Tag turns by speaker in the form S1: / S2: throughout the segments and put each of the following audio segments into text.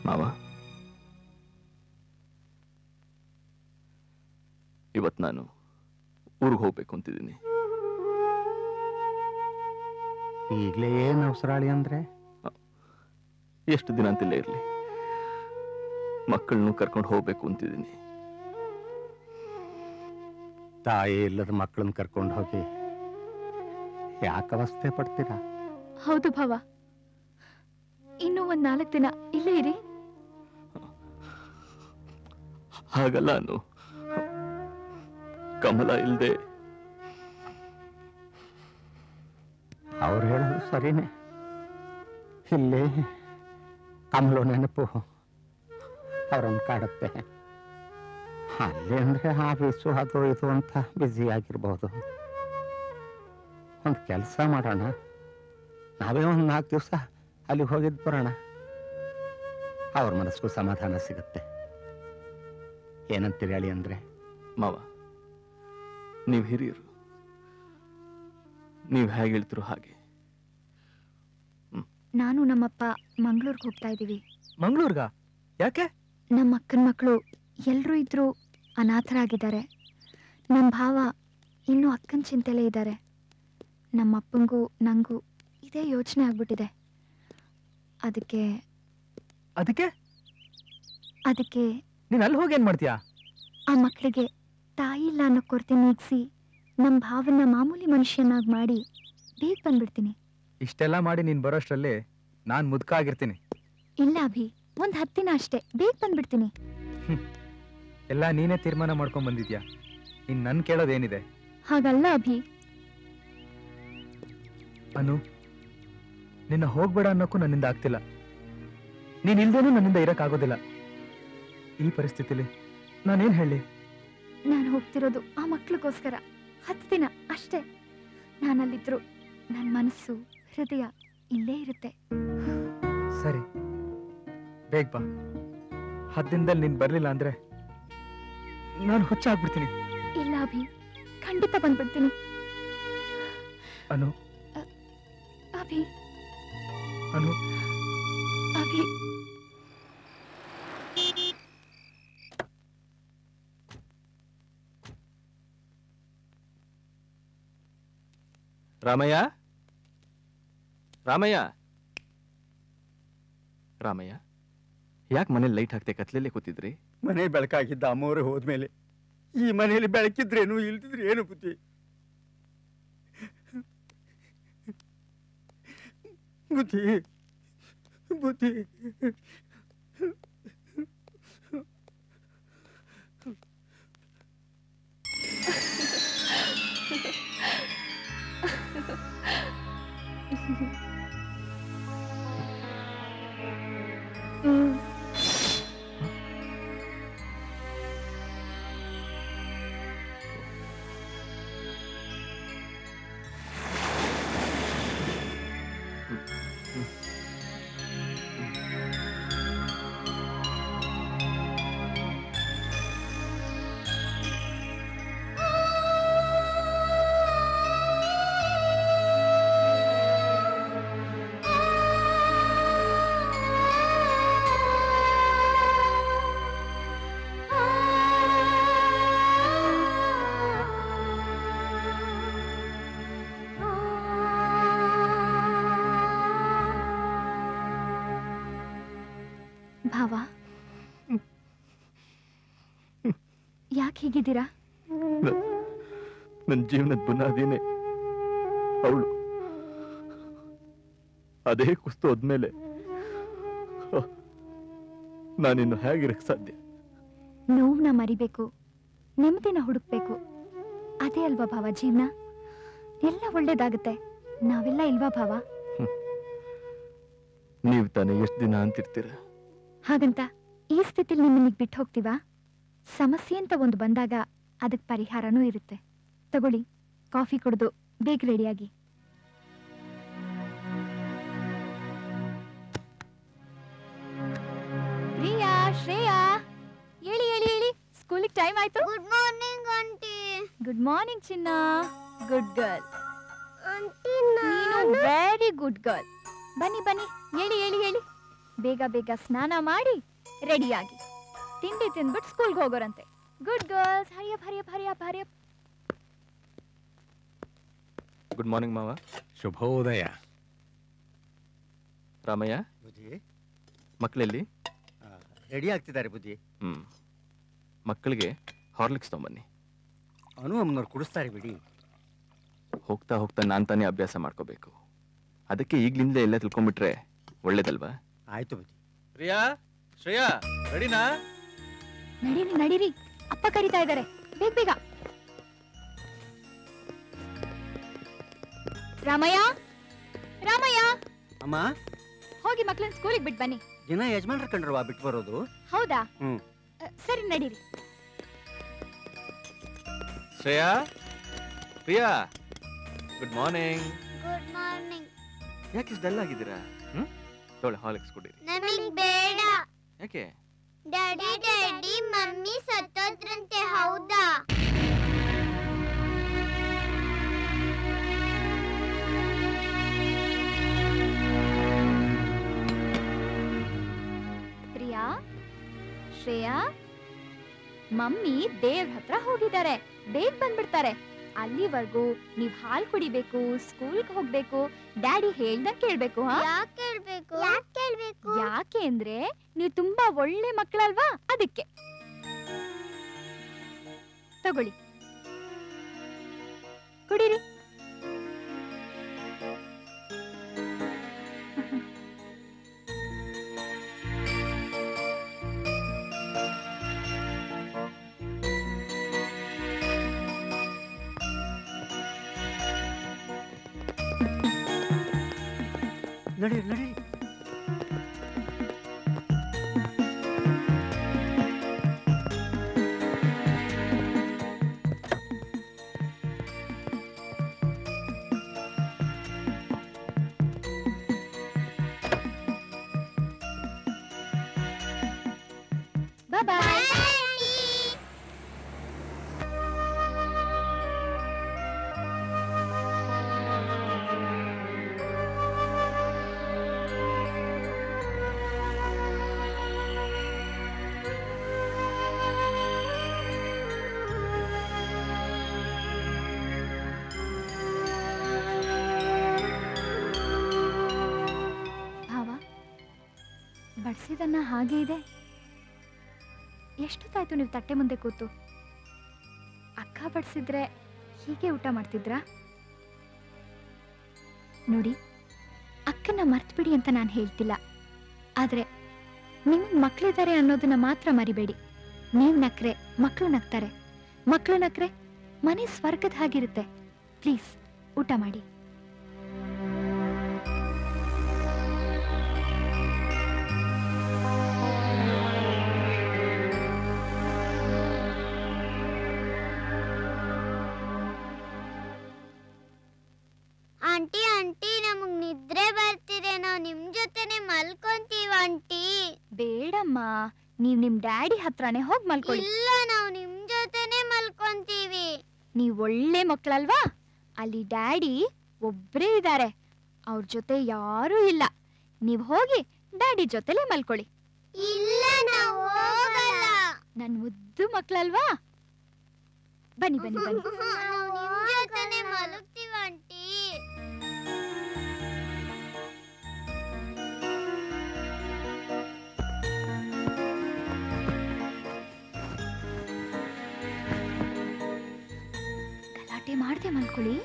S1: ಮಾವ, ಇವತ್ತು ನಾನು ಊರಿಗೆ ಹೋಗ್ಬೇಕು ಅಂತಿದ್ದೀನಿ.
S2: ಈಗಲೇ ಏನು ಅವಸರಾಳಿ ಅಂದ್ರೆ?
S1: ಎಷ್ಟು ದಿನ ಅಂತಿಲ್ಲೇ ಇರಲಿ, ಮಕ್ಕಳನ್ನು ಕರ್ಕೊಂಡು ಹೋಗ್ಬೇಕು ಅಂತಿದ್ದೀನಿ.
S2: ತಾಯಿ ಇಲ್ಲದ ಮಕ್ಕಳನ್ನ ಕರ್ಕೊಂಡು ಹೋಗಿ ಯಾಕೆ ಅವಸ್ಥೆ ಪಡ್ತೀರಾ?
S3: ಹೌದು ಭಾವ, ಇನ್ನೂ ಒಂದ್ 4 ದಿನ ಇಲ್ಲೇ ಇರಿ.
S1: ಹಾಗಲ್ಲ ಅನ್ನು, ಕಮಲ ಇಲ್ದೆ.
S2: ಅವ್ರು ಹೇಳೋದು ಸರಿನೇ. ಇಲ್ಲಿ ಕಮಲು ನೆನಪು ಅವ್ರನ್ನ ಕಾಡುತ್ತೆ. ಅಲ್ಲಿ ಅಂದ್ರೆ ಆಫೀಸು ಅದು ಇದು ಅಂತ ಬ್ಯುಸಿ ಆಗಿರ್ಬೋದು. ಒಂದು ಕೆಲಸ ಮಾಡೋಣ, ನಾವೇ ಒಂದು 4 ದಿವಸ ಅಲ್ಲಿ ಹೋಗಿದ್ದು ಬರೋಣ. ಅವ್ರ ಮನಸ್ಸಿಗೂ ಸಮಾಧಾನ ಸಿಗುತ್ತೆ. ಏನಂತೀರಿ ಹೇಳಿ ಅಂದ್ರೆ?
S1: ಮಾವ, ನೀವು ಹಿರಿಯರು, ನೀವು ಹೇಗೆ ಹೇಳ್ತಿರೋ ಹಾಗೆ.
S3: ನಾನು ನಮ್ಮಪ್ಪ ಮಂಗಳೂರಿಗೆ ಹೋಗ್ತಾ ಇದ್ದೀವಿ.
S4: ಮಂಗಳೂರ್ಗ? ಯಾಕೆ?
S3: ನಮ್ಮ ಅಕ್ಕನ ಮಕ್ಕಳು ಎಲ್ಲರೂ ಇದ್ರು ಅನಾಥರಾಗಿದ್ದಾರೆ. ನಮ್ಮ ಭಾವ ಇನ್ನೂ ಅಕ್ಕನ ಚಿಂತೆಲೇ ಇದ್ದಾರೆ. ನಮ್ಮ ಅಪ್ಪಂಗೂ ನಂಗೂ ಇದೇ ಯೋಚನೆ ಆಗ್ಬಿಟ್ಟಿದೆ. ಅದಕ್ಕೆ
S4: ಅದಕ್ಕೆ
S3: ಅದಕ್ಕೆ
S4: ನೀನ್ ಅಲ್ಲಿ ಹೋಗಿ ಏನ್ ಮಾಡ್ತೀಯಾ?
S3: ಆ ಮಕ್ಕಳಿಗೆ ತಾಯಿ ಇಲ್ಲ ಅನ್ನೋ ಕೊರತೆ ನೀಗಿಸಿ ನಮ್ಮ ಭಾವನ ಮಾಮೂಲಿ ಮನುಷ್ಯನಾಗಿ ಮಾಡಿ ಬೇಗ ಬಂದ್ಬಿಡ್ತೀನಿ.
S4: ಇಷ್ಟೆಲ್ಲ ಮಾಡಿ ನೀನ್ ಬರೋಷ್ಟರಲ್ಲಿ ನಾನ್ ಮುದ್ಕ ಆಗಿರ್ತೀನಿ.
S3: ಇಲ್ಲ ಅಭಿ, ಒಂದ್ 10 ದಿನ ಅಷ್ಟೇ, ಬೇಗ ಬಂದ್ಬಿಡ್ತೀನಿ.
S4: ಎಲ್ಲ ನೀನೇ ತೀರ್ಮಾನ ಮಾಡ್ಕೊಂಡ್ ಬಂದಿದ್ಯಾ, ಇನ್ ನನ್ ಕೇಳೋದೇನಿದೆ?
S3: ಹಾಗಲ್ಲ ಅಭಿ.
S4: ಅನು, ನಿನ್ನ ಹೋಗ್ಬೇಡ ಅನ್ನೋಕ್ಕೂ ನನ್ನಿಂದ ಆಗ್ತಿಲ್ಲ. ನೀನ್ ಇಲ್ದೇನೂ ನನ್ನಿಂದ ಇರಕ್ಕಾಗೋದಿಲ್ಲ. ಈ ಪರಿಸ್ಥಿತಿಲಿ ನಾನೇನ್ ಹೇಳಿ?
S3: ನಾನು ಹೋಗ್ತಿರೋದು ಆ ಮಕ್ಳಿಗೋಸ್ಕರ. 10 ದಿನ ಅಷ್ಟೇ. ನಾನಲ್ಲಿದ್ರು ನನ್ನ ಮನಸ್ಸು ಹೃದಯ ಇಲ್ಲೇ ಇರುತ್ತೆ.
S4: ಸರಿ, ಬೇಗ ಬಾ. 10 ದಿನದಲ್ಲಿ ನೀನ್ ಬರ್ಲಿಲ್ಲ ಅಂದ್ರೆ ನಾನು ಹುಚ್ಚಾಗ್ಬಿಡ್ತೀನಿ.
S3: ಇಲ್ಲ ಅಭಿ, ಖಂಡಿತ ಬಂದ್ಬಿಡ್ತೀನಿ.
S4: ಅನು,
S3: ಅಭಿ,
S4: ಅನು,
S3: ಅಭಿ.
S1: ರಾಮಯ್ಯ, ರಾಮಯ್ಯ, ರಾಮಯ್ಯ, ಯಾಕೆ ಮನೇಲಿ ಲೈಟ್ ಹಾಕ್ತೆ ಕತ್ಲಲ್ಲೇ ಕೂತಿದ್ರಿ?
S5: ಮನೆ ಬೆಳಕಾಗಿದ್ದ ಅಮ್ಮವ್ರೆ ಹೋದ್ಮೇಲೆ ಈ ಮನೆಯಲ್ಲಿ ಬೆಳಕಿದ್ರೇನು ಇಲ್ದಿದ್ರೆ ಏನು ಬುದ್ಧಿ? ಬುದ್ಧಿ ಬುದ್ಧಿ
S3: ಭಾವ, ಯಾಕೆ ಹೀಗಿದ್ದೀರಾ?
S1: ನನ್ನ ಜೀವನದ ಬುನಾದಿನೇ ಅವಳು. ಅದೇ ಕುಸ್ತು ಹೋದ್ಮೇಲೆ ನಾನಿನ್ನು ಹೇಗಿರಕ್ ಸಾಧ್ಯ?
S3: ನೋವನ್ನ ಮರಿಬೇಕು, ನೆಮ್ಮದಿನ ಹುಡುಕ್ಬೇಕು. ಅದೇ ಅಲ್ವಾ ಭಾವ ಜೀವನ? ಎಲ್ಲ ಒಳ್ಳೇದಾಗುತ್ತೆ. ನಾವೆಲ್ಲ ಇಲ್ವಾ ಭಾವ?
S1: ನೀವು ತಾನೇ ಎಷ್ಟು ದಿನ ಅಂತಿರ್ತೀರ?
S3: ಹಾಗಂತ ಈ ಸ್ಥಿತಿಲಿ ನಿಮ್ಮನ್ನಿಗೆ ಬಿಟ್ಟು ಹೋಗ್ತೀವಾ? ಸಮಸ್ಯೆ ಅಂತ ಒಂದು ಬಂದಾಗ ಅದಕ್ಕೆ ಪರಿಹಾರನೂ ಇರುತ್ತೆ. ತಗೊಳ್ಳಿ, ಕಾಫಿ ಕುಡಿದು ಬೇಗ ರೆಡಿಯಾಗಿ. ಪ್ರಿಯಾ, ಶ್ರೇಯಾ, ಹೇಳಿ ಹೇಳಿ ಹೇಳಿ, ಸ್ಕೂಲಿಗೆ ಟೈಮ್ ಆಯ್ತು.
S6: Good morning aunty.
S3: Good morning ಚಿನ್ನ. ಗುಡ್ ಗರ್ಲ್
S6: ಆಂಟಿ,
S3: ನೀನು ವೆರಿ ಗುಡ್ ಗರ್ಲ್. ಬನ್ನಿ ಬನ್ನಿ, ಹೇಳಿ ಹೇಳಿ ಹೇಳಿ. ಬೇಗ ಬೇಗ ಸ್ನಾನ ಮಾಡಿ ರೆಡಿಯಾಗಿ ತಿಂಡಿ ತಿಂದ್ಬಿಟ್ಟು ಸ್ಕೂಲ್ಗೆ ಹೋಗೋರಂತೆ. Good girls, ಹರಿಯಪ್ ಹರಿಯಪ್ ಹರಿಯಪ್ ಹರಿಯಪ್.
S1: ಗುಡ್ ಮಾರ್ನಿಂಗ್ ಮಾವ.
S2: ಶುಭೋದಯ.
S1: ರಾಮಯ್ಯ,
S5: ಬುದ್ಧಿ
S1: ಮಕ್ಕಳಲ್ಲಿ?
S5: ರೆಡಿ ಆಗ್ತಿದ್ದಾರೆ ಬುದ್ಧಿ.
S1: ಮಕ್ಕಳಿಗೆ ಹಾರ್ಲಿಕ್ಸ್ ತೊಗೊಂಬನ್ನಿ.
S5: ಅನು ಅಮ್ಮನವ್ರು ಕುಡಿಸ್ತಾರೆ ಬಿಡಿ.
S1: ಹೋಗ್ತಾ ಹೋಗ್ತಾ ನಾನು ತಾನೇ ಅಭ್ಯಾಸ ಮಾಡ್ಕೋಬೇಕು. ಅದಕ್ಕೆ ಈಗ್ಲಿಂದಲೇ ಎಲ್ಲ ತಿಳ್ಕೊಂಡ್ಬಿಟ್ರೆ ಒಳ್ಳೇದಲ್ವಾ?
S5: ಆಯ್ತು ಬುದ್ಧಿ.
S1: ಪ್ರಿಯಾ, ಶ್ರೇಯಾ, ರೆಡಿನಾ?
S3: ನಡೀರಿ ನಡೀರಿ, ಅಪ್ಪ ಕರೀತಾ ಇದ್ದಾರೆ, ಬೇಗ ಬೇಗ. ರಾಮಯ್ಯ, ರಾಮಯ್ಯ,
S5: ಅಮ್ಮ,
S3: ಹೋಗಿ ಮಕ್ಳನ್ನ ಸ್ಕೂಲಿಗೆ ಬಿಟ್ಟು ಬನ್ನಿ.
S5: ದಿನ ಯಜಮಾನ್ರ ಕಂಡ್ರವಾ ಬಿಟ್ಟು ಬರೋದು?
S3: ಹೌದಾ?
S5: ಹ್ಮ್.
S3: ಸರಿ ನಡೀರಿ.
S1: Shreya, Priya, good morning.
S6: Good morning.
S1: ಯಾಕೆ ಇಷ್ಟು ಡಲ್ ಆಗಿದ್ದೀರಾ? ತೊಳೆ ಹಾರ್ಲಿಕ್ಸ್ ಕುಡೀರಿ.
S6: ನಮಗೆ ಬೇಡ.
S1: ಯಾಕೆ?
S6: ಡ್ಯಾಡಿ ಮಮ್ಮಿ ಸತ್ತೋದ್ರಂತೆ, ಹೌದಾ?
S3: ಪ್ರಿಯಾ, ಶ್ರೇಯಾ, ಮಮ್ಮಿ ದೇವ್ರ ಹತ್ರ ಹೋಗಿದ್ದಾರೆ, ಬೇಗ ಬಂದ್ಬಿಡ್ತಾರೆ. ಅಲ್ಲಿವರೆಗೂ ನೀವ್ ಹಾಲ್ ಕುಡಿಬೇಕು, ಸ್ಕೂಲ್ಗೆ ಹೋಗ್ಬೇಕು, ಡ್ಯಾಡಿ ಹೇಳ್ದಂಗ್ ಕೇಳ್ಬೇಕು. ಯಾಕೆ ಅಂದ್ರೆ ನೀವು ತುಂಬಾ ಒಳ್ಳೆ ಮಕ್ಕಳಲ್ವಾ, ಅದಕ್ಕೆ. ತಗೊಳ್ಳಿ, ಕುಡೀರಿ.
S5: ನಡೀರಿ ನಡೀರಿ.
S3: ಬಾಯ್. ಭಾವ, ಬಡ್ಸಿದನ್ನ ಹಾಗೆ ಇದೆ. ಎಷ್ಟೊತ್ತಾಯ್ತು ನೀವು ತಟ್ಟೆ ಮುಂದೆ ಕೂತು? ಅಕ್ಕ ಬಡ್ಸಿದ್ರೆ ಹೀಗೆ ಊಟ ಮಾಡ್ತಿದ್ರಾ? ನೋಡಿ, ಅಕ್ಕನ ಮರ್ತ್ಬಿಡಿ ಅಂತ ನಾನು ಹೇಳ್ತಿಲ್ಲ, ಆದ್ರೆ ನಿಮಗೆ ಮಕ್ಕಳಿದ್ದಾರೆ ಅನ್ನೋದನ್ನ ಮಾತ್ರ ಮರಿಬೇಡಿ. ನೀವು ನಕ್ರೆ ಮಕ್ಕಳು ನಗ್ತಾರೆ, ಮಕ್ಕಳು ನಕ್ರೆ ಮನೆ ಸ್ವರ್ಗದ ಹಾಗಿರುತ್ತೆ. ಪ್ಲೀಸ್ ಊಟ ಮಾಡಿ.
S6: ಆಂಟಿ ಆಂಟಿ, ನಮಗ್ ನಿದ್ರೆ ಬರ್ತಿದೆ, ನಾವ್ ನಿಮ್ ಜೊತೆನೆ ಮಲ್ಕೊಂತೀವಿ ಆಂಟಿ.
S3: ಬೇಡಮ್ಮ, ನೀವ್ ನಿಮ್ ಡ್ಯಾಡಿ ಹತ್ರನೇ ಹೋಗಿ ಮಲ್ಕೊಳ್ಳಿ.
S6: ಇಲ್ಲ, ನಾವ್ ನಿಮ್ ಜೊತೆನೆ ಮಲ್ಕೊಂತೀವಿ.
S3: ನೀವ್ ಒಳ್ಳೆ ಮಕ್ಕಳಲ್ವಾ? ಅಲ್ಲಿ ಡ್ಯಾಡಿ ಒಬ್ರೇ ಇದ್ದಾರೆ, ಅವ್ರ ಜೊತೆ ಯಾರೂ ಇಲ್ಲ. ನೀವ್ ಹೋಗಿ ಡ್ಯಾಡಿ ಜೊತೆಲೆ ಮಲ್ಕೊಳ್ಳಿ.
S6: ಇಲ್ಲ, ನಾವ್ ಹೋಗಲ್ಲ.
S3: ನನ್ ಮುದ್ದು ಮಕ್ಕಳಲ್ವಾ? ಬನ್ನಿ ಬನ್ನಿ ಬನ್ನಿ.
S6: ನಾವ್ ನಿಮ್ ಜೊತೆನೆ ಮಲಗ್ತೀವಿ ಆಂಟಿ.
S3: ಗಲಾಟೆ ಮಾಡ್ದೆ ಮಲ್ಕೊಳ್ಳಿ.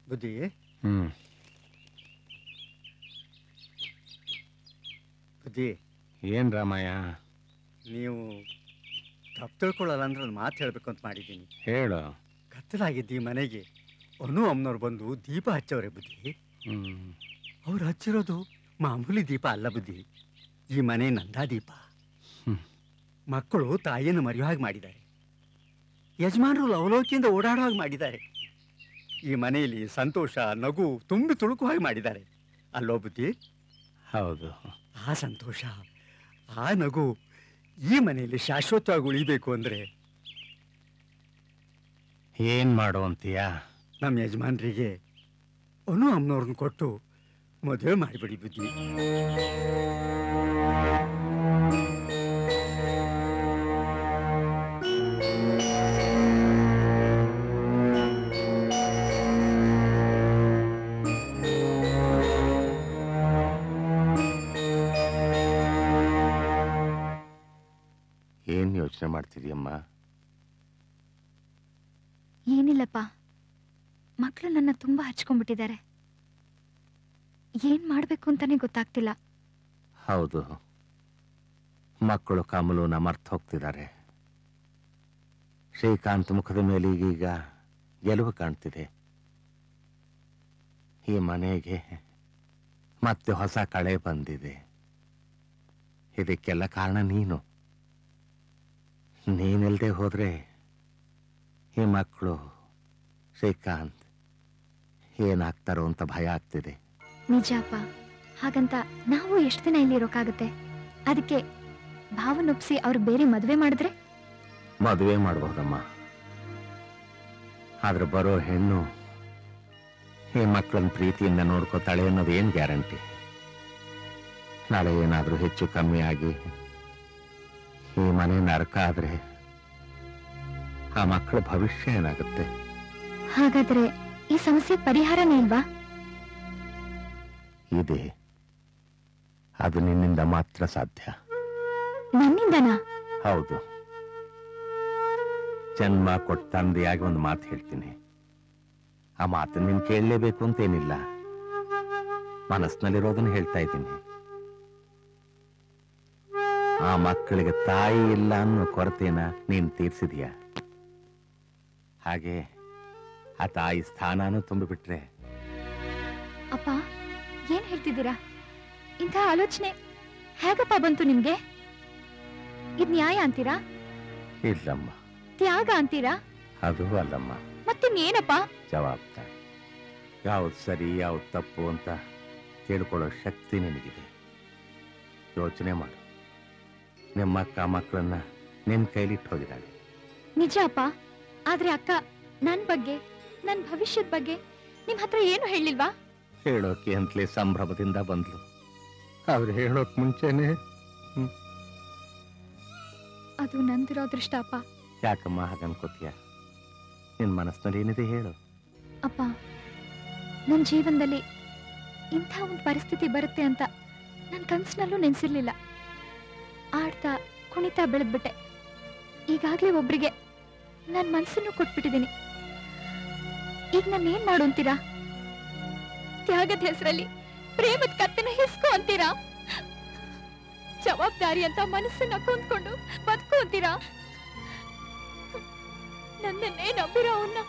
S5: ಬುದ್ಧಿ, ಬುದ್ಧಿ,
S2: ಏನ್ ರಾಮಯ್ಯ?
S5: ನೀವು ತಪ್ಪು ತಿಳ್ಕೊಳ್ಳಲ್ಲ ಅಂದ್ರೆ ಒಂದು ಮಾತು ಹೇಳಬೇಕು ಅಂತ ಮಾಡಿದ್ದೀನಿ.
S2: ಹೇಳು.
S5: ಕತ್ತಲಾಗಿದ್ದು ಈ ಮನೆಗೆ ಅನು ಅಮ್ಮನವ್ರು ಬಂದು ದೀಪ ಹಚ್ಚವ್ರೆ ಬುದ್ಧಿ.
S2: ಹ್ಮ್.
S5: ಅವ್ರು ಹಚ್ಚಿರೋದು ಮಾಮೂಲಿ ದೀಪ ಅಲ್ಲ ಬುದ್ಧಿ. ಈ ಮನೆ ನಂದಾ ದೀಪ. ಮಕ್ಕಳು ತಾಯಿಯನ್ನು ಮರೆಯೋ ಹಾಗೆ ಮಾಡಿದ್ದಾರೆ. ಯಜಮಾನರು ಲವಲೋಕಿಯಿಂದ ಓಡಾಡೋ ಹಾಗೆ ಮಾಡಿದ್ದಾರೆ. ಈ ಮನೆಯಲ್ಲಿ ಸಂತೋಷ ನಗು ತುಂಬಿ ತುಳುಕುವ ಹಾಗೆ ಮಾಡಿದ್ದಾರೆ ಅಲ್ಲೋ ಬುದ್ಧಿ?
S2: ಹೌದು.
S5: ಆ ಸಂತೋಷ ಆ ನಗು ಈ ಮನೆಯಲ್ಲಿ ಶಾಶ್ವತವಾಗಿ ಉಳಿಬೇಕು ಅಂದ್ರೆ
S2: ಏನ್ ಮಾಡು ಅಂತೀಯ?
S5: ನಮ್ಮ ಯಜಮಾನ್ರಿಗೆ ಅನು ಅಮ್ಮನವ್ರನ್ನ ಕೊಟ್ಟು ಮದುವೆ ಮಾಡಿಬಿಡಿ ಬುದ್ಧಿ.
S2: ಏನ್ ಯೋಚನೆ ಮಾಡ್ತಿದ್ಯಮ್ಮ?
S3: ಏನಿಲ್ಲಪ್ಪ, ಮಕ್ಕಳು ನನ್ನ ತುಂಬಾ ಹಚ್ಕೊಂಡ್ಬಿಟ್ಟಿದ್ದಾರೆ. ಏನ್ ಮಾಡ್ಬೇಕು ಅಂತಾನೆ ಗೊತ್ತಾಗ್ತಿಲ್ಲ.
S2: ಹೌದು, ಮಕ್ಕಳು ಕಮಲುನ ಮರ್ತು ಹೋಗ್ತಿದ್ದಾರೆ. ಶ್ರೀಕಾಂತ್ ಮುಖದ ಮೇಲೆ ಈಗೀಗ ಗೆಲುವು ಕಾಣ್ತಿದೆ. ಈ ಮನೆಗೆ ಮತ್ತೆ ಹೊಸ ಕಳೆ ಬಂದಿದೆ. ಇದಕ್ಕೆಲ್ಲ ಕಾರಣ ನೀನು. ನೀನಿಲ್ದೆ ಹೋದ್ರೆ ಈ ಮಕ್ಕಳು ಶ್ರೀಕಾಂತ್ ಏನಾಗ್ತಾರೋ ಅಂತ ಭಯ ಆಗ್ತಿದೆ.
S3: ನಿಜಪ್ಪ, ಹಾಗಂತ ನಾವು ಎಷ್ಟು ದಿನ ಇಲ್ಲಿ ಇರೋಕ್ಕಾಗತ್ತೆ? ಅದಕ್ಕೆ ಭಾವನೊಪ್ಸಿ ಅವ್ರು ಬೇರೆ ಮದುವೆ ಮಾಡಿದ್ರೆ?
S2: ಮದುವೆ ಮಾಡಬಹುದಮ್ಮ, ಆದ್ರೆ ಬರೋ ಹೆಣ್ಣು ಈ ಮಕ್ಕಳನ್ನ ಪ್ರೀತಿಯಿಂದ ನೋಡ್ಕೋತಾಳೆ ಅನ್ನೋದು ಏನ್ ಗ್ಯಾರಂಟಿ? ನಾಳೆ ಏನಾದ್ರೂ ಹೆಚ್ಚು ಕಮ್ಮಿ ಆಗಿ ಈ ಮನೆ ನರಕ ಆದ್ರೆ ಆ ಮಕ್ಕಳ ಭವಿಷ್ಯ ಏನಾಗುತ್ತೆ?
S3: ಹಾಗಾದ್ರೆ ಈ ಸಮಸ್ಯೆ ಪರಿಹಾರನೇ ಇಲ್ವಾ?
S2: ಇದೆ, ಅದು ನಿನ್ನಿಂದ ಮಾತ್ರ ಸಾಧ್ಯ.
S3: ನನ್ನಿಂದನಾ?
S2: ಹೌದು. ಜನ್ಮ ಕೊಟ್ಟ ತಂದೆಯಾಗಿ ಒಂದು ಮಾತು ಹೇಳ್ತೀನಿ. ಆ ಮಾತನ್ನು ನೀನು ಕೇಳಲೇಬೇಕು ಅಂತೇನಿಲ್ಲ, ಮನಸ್ಸಿನಲ್ಲಿರೋದನ್ನ ಹೇಳ್ತಾ ಇದ್ದೀನಿ. ಆ ಮಕ್ಕಳಿಗೆ ತಾಯಿ ಇಲ್ಲ ಅನ್ನೋ ಕೊರತೆನ ನೀನು ತೀರ್ಸಿದೀಯ. ಹಾಗೆ ಆ ತಾಯಿ ಸ್ಥಾನನೂ ತುಂಬಿಬಿಟ್ರೆ.
S3: ಅಪ್ಪ, ಏನ್ ಹೇಳ್ತಿದ್ದೀರಾ? ಇಂಥ ಆಲೋಚನೆ ಹೇಗಪ್ಪ ಬಂತು ನಿಮ್ಗೆ? ಇದ್ ನ್ಯಾಯ ಅಂತೀರಾ?
S2: ಇಲ್ಲಮ್ಮ,
S3: ತ್ಯಾಗ ಅಂತೀರಾ?
S2: ಅದು ಅಲ್ಲಮ್ಮ.
S3: ಮತ್ತಿನ್ನೇನಪ್ಪ?
S2: ಜವಾಬ್ದಾರಿ. ಯಾವ್ದು ಸರಿ ಯಾವ್ದು ತಪ್ಪು ಅಂತ ತಿಳ್ಕೊಳ್ಳೋ ಶಕ್ತಿ ನಿನಗಿದೆ. ಯೋಚನೆ ಮಾಡು. ನಿಮ್ಮ ಅಕ್ಕ ಮಕ್ಕಳನ್ನ ನಿನ್ನ ಕೈಲಿಟ್ಟು ಹೋಗಿದ್ದಾಳೆ.
S3: ನಿಜ ಅಪ್ಪ, ಆದ್ರೆ ಅಕ್ಕ ನನ್ ಬಗ್ಗೆ, ನನ್ ಭವಿಷ್ಯದ ಬಗ್ಗೆ ನಿಮ್ ಹತ್ರ ಏನು ಹೇಳಿಲ್ವಾ?
S2: ಹೇಳೋಕೆ ಅಂತಲೇ ಸಂಭ್ರಮದಿಂದ ಬಂದ್ಲು. ಅವ್ರು ಹೇಳೋಕ್ ಮುಂಚೆನೆ
S3: ಅದು ನಂದಿರೋದೃಷ್ಟ ಅಪ್ಪ.
S2: ಯಾಕಮ್ಮ ಹಾಗನ್ಕೋತೀಯ? ನಿನ್ ಮನಸ್ಸಿನಲ್ಲಿ ಏನಿದೆ ಹೇಳು.
S3: ಅಪ್ಪ, ನನ್ನ ಜೀವನದಲ್ಲಿ ಇಂಥ ಒಂದು ಪರಿಸ್ಥಿತಿ ಬರುತ್ತೆ ಅಂತ ನನ್ನ ಕನಸಿನಲ್ಲೂ ನೆನೆಸಿರ್ಲಿಲ್ಲ. ಆಡ್ತಾ ಕುಣಿತಾ ಬೆಳೆದ್ಬಿಟ್ಟೆ. ಈಗಾಗ್ಲೇ ಒಬ್ರಿಗೆ ನನ್ನ ಮನಸ್ಸನ್ನು ಕೊಟ್ಬಿಟ್ಟಿದ್ದೀನಿ. ಈಗ ನಾನು ಏನ್ ಮಾಡು ಅಂತೀರಾ? ತ್ಯಾಗದ ಹೆಸರಲ್ಲಿ ಪ್ರೇಮದ ಕತ್ತನ ಹಿಸ್ಕೊ ಅಂತೀರಾ? ಜವಾಬ್ದಾರಿ ಅಂತ ಮನಸ್ಸನ್ನ ಕೊಂದ್ಕೊಂಡು ಬದುಕು ಅಂತೀರಾ? ನನ್ನನ್ನೇ ನಂಬಿರೋ ಅವನ್ನ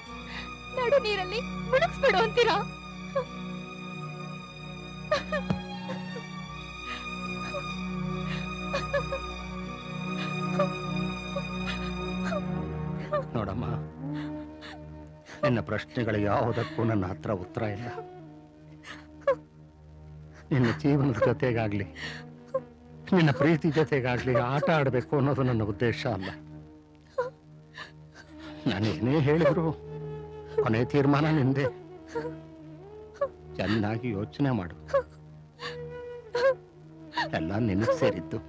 S3: ನಡು ನೀರಲ್ಲಿ ಮುಳುಗಿಸ್ಬಿಡು ಅಂತೀರಾ?
S2: ನೋಡಮ್ಮ, ನಿನ್ನ ಪ್ರಶ್ನೆಗಳಿಗೆ ಯಾವುದಕ್ಕೂ ನನ್ನ ಹತ್ರ ಉತ್ತರ ಇಲ್ಲ. ನಿನ್ನ ಜೀವನದ ಜೊತೆಗಾಗ್ಲಿ ನಿನ್ನ ಪ್ರೀತಿ ಜೊತೆಗಾಗ್ಲಿ ಆಟ ಆಡಬೇಕು ಅನ್ನೋದು ನನ್ನ ಉದ್ದೇಶ ಅಲ್ಲ. ನಾನೇನೇ ಹೇಳಿದ್ರು ಕೊನೆ ತೀರ್ಮಾನ ನಿಂದೆ. ಚೆನ್ನಾಗಿ ಯೋಚನೆ ಮಾಡು. ಎಲ್ಲ ನಿನಗೆ ಸೇರಿದ್ದು.